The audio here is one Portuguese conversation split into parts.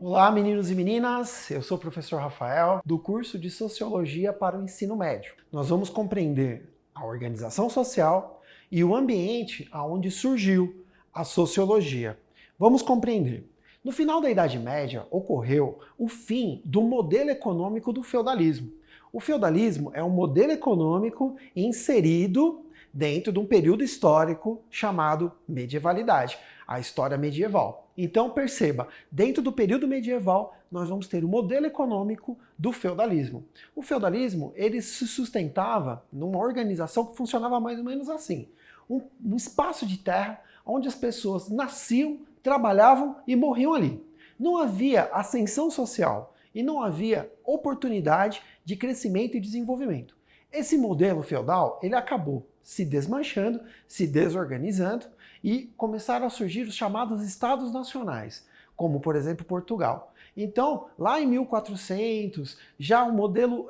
Olá, meninos e meninas, eu sou o professor Rafael, do curso de Sociologia para o Ensino Médio. Nós vamos compreender a organização social e o ambiente onde surgiu a sociologia. Vamos compreender. No final da Idade Média, ocorreu o fim do modelo econômico do feudalismo. O feudalismo é um modelo econômico inserido dentro de um período histórico chamado medievalidade, a história medieval. Então perceba, dentro do período medieval, nós vamos ter o modelo econômico do feudalismo. O feudalismo, ele se sustentava numa organização que funcionava mais ou menos assim. Um espaço de terra onde as pessoas nasciam, trabalhavam e morriam ali. Não havia ascensão social e não havia oportunidade de crescimento e desenvolvimento. Esse modelo feudal, ele acabou se desmanchando, se desorganizando e começaram a surgir os chamados estados nacionais, como por exemplo Portugal. Então, lá em 1400, já o modelo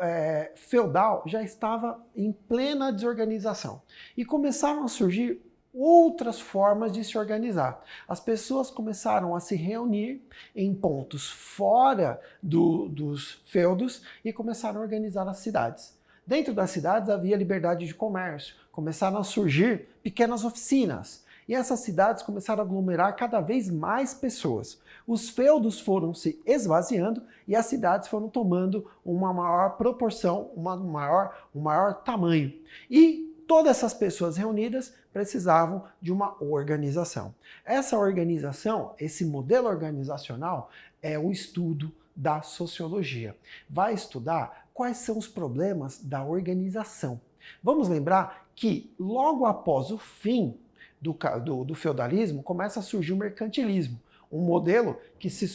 feudal já estava em plena desorganização e começaram a surgir outras formas de se organizar. As pessoas começaram a se reunir em pontos fora dos feudos e começaram a organizar as cidades. Dentro das cidades havia liberdade de comércio, começaram a surgir pequenas oficinas e essas cidades começaram a aglomerar cada vez mais pessoas. Os feudos foram se esvaziando e as cidades foram tomando uma maior proporção, um maior tamanho. E todas essas pessoas reunidas precisavam de uma organização. Essa organização, esse modelo organizacional, é o estudo da sociologia. Vai estudar quais são os problemas da organização. Vamos lembrar que logo após o fim do feudalismo começa a surgir o mercantilismo. Um modelo que se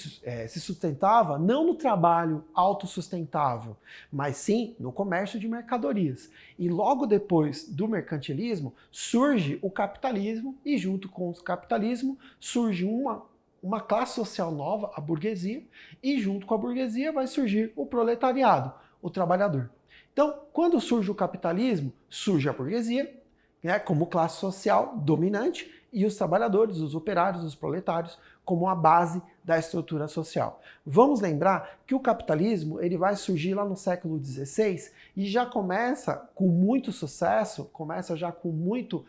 sustentava não no trabalho autossustentável, mas sim no comércio de mercadorias. E logo depois do mercantilismo surge o capitalismo e junto com o capitalismo surge uma classe social nova, a burguesia, e junto com a burguesia vai surgir o proletariado, o trabalhador. Então, quando surge o capitalismo, surge a burguesia, né, como classe social dominante, e os trabalhadores, os operários, os proletários, como a base da estrutura social. Vamos lembrar que o capitalismo ele vai surgir lá no século XVI e já começa com muito sucesso, começa já com muito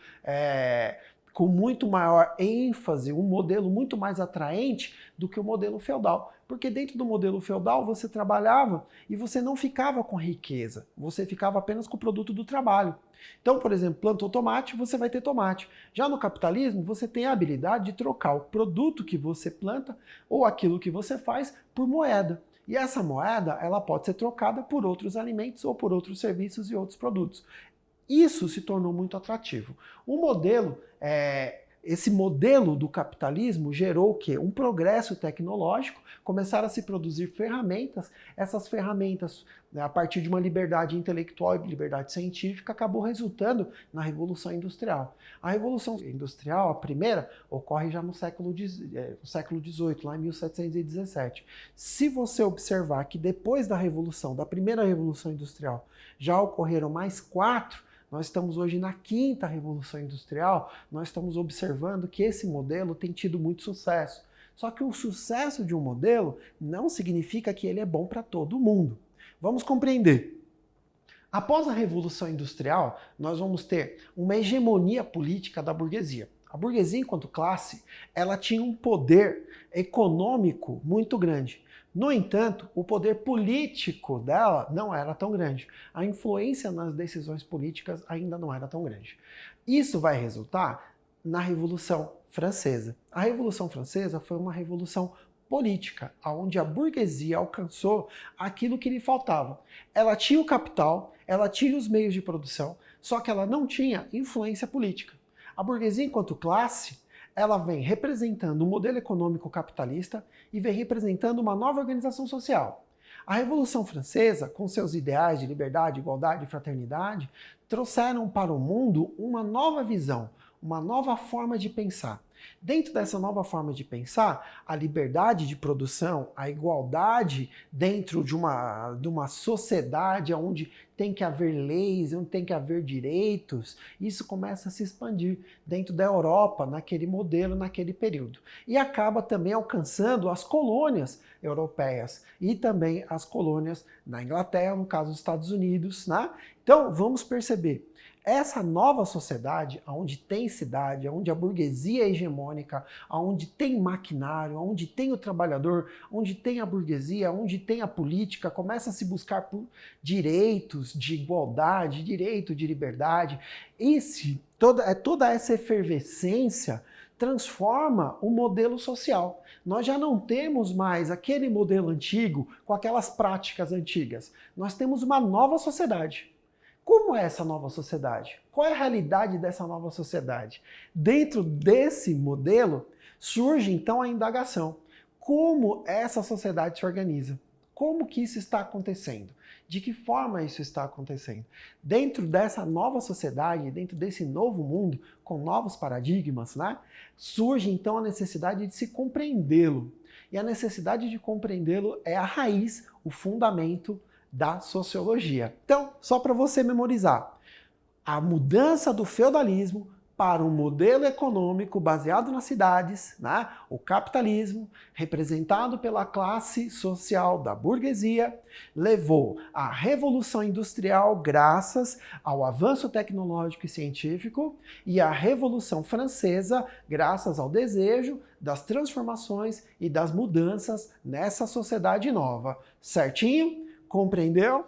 maior ênfase, um modelo muito mais atraente do que o modelo feudal. Porque dentro do modelo feudal você trabalhava e você não ficava com riqueza, você ficava apenas com o produto do trabalho. Então, por exemplo, plantou tomate, você vai ter tomate. Já no capitalismo, você tem a habilidade de trocar o produto que você planta ou aquilo que você faz por moeda. E essa moeda, ela pode ser trocada por outros alimentos ou por outros serviços e outros produtos. Isso se tornou muito atrativo. Esse modelo do capitalismo gerou o quê? Um progresso tecnológico, começaram a se produzir ferramentas, essas ferramentas, né, a partir de uma liberdade intelectual e liberdade científica, acabou resultando na Revolução Industrial. A Revolução Industrial, a primeira, ocorre já no século XVIII, lá em 1717. Se você observar que depois da primeira Revolução Industrial, já ocorreram mais 4, nós estamos hoje na 5ª Revolução Industrial, nós estamos observando que esse modelo tem tido muito sucesso. Só que o sucesso de um modelo não significa que ele é bom para todo mundo. Vamos compreender. Após a Revolução Industrial, nós vamos ter uma hegemonia política da burguesia. A burguesia, enquanto classe, ela tinha um poder econômico muito grande. No entanto, o poder político dela não era tão grande. A influência nas decisões políticas ainda não era tão grande. Isso vai resultar na Revolução Francesa. A Revolução Francesa foi uma revolução política, onde a burguesia alcançou aquilo que lhe faltava. Ela tinha o capital, ela tinha os meios de produção, só que ela não tinha influência política. A burguesia, enquanto classe, ela vem representando um modelo econômico capitalista e vem representando uma nova organização social. A Revolução Francesa, com seus ideais de liberdade, igualdade e fraternidade, trouxeram para o mundo uma nova visão, uma nova forma de pensar. Dentro dessa nova forma de pensar, a liberdade de produção, a igualdade dentro de uma sociedade onde tem que haver leis, onde tem que haver direitos, isso começa a se expandir dentro da Europa, naquele modelo, naquele período. E acaba também alcançando as colônias europeias e também as colônias na Inglaterra, no caso dos Estados Unidos, né? Então, vamos perceber. Essa nova sociedade, onde tem cidade, onde a burguesia é hegemônica, onde tem maquinário, onde tem o trabalhador, onde tem a burguesia, onde tem a política, começa a se buscar por direitos de igualdade, direito de liberdade. Toda essa efervescência transforma o modelo social. Nós já não temos mais aquele modelo antigo com aquelas práticas antigas. Nós temos uma nova sociedade. Como é essa nova sociedade? Qual é a realidade dessa nova sociedade? Dentro desse modelo, surge então a indagação. Como essa sociedade se organiza? Como que isso está acontecendo? De que forma isso está acontecendo? Dentro dessa nova sociedade, dentro desse novo mundo, com novos paradigmas, né, surge então a necessidade de se compreendê-lo. E a necessidade de compreendê-lo é a raiz, o fundamento da sociologia. Então, só para você memorizar, a mudança do feudalismo para um modelo econômico baseado nas cidades, né? O capitalismo, representado pela classe social da burguesia, levou à Revolução Industrial graças ao avanço tecnológico e científico e à Revolução Francesa graças ao desejo das transformações e das mudanças nessa sociedade nova. Certinho? Compreendeu?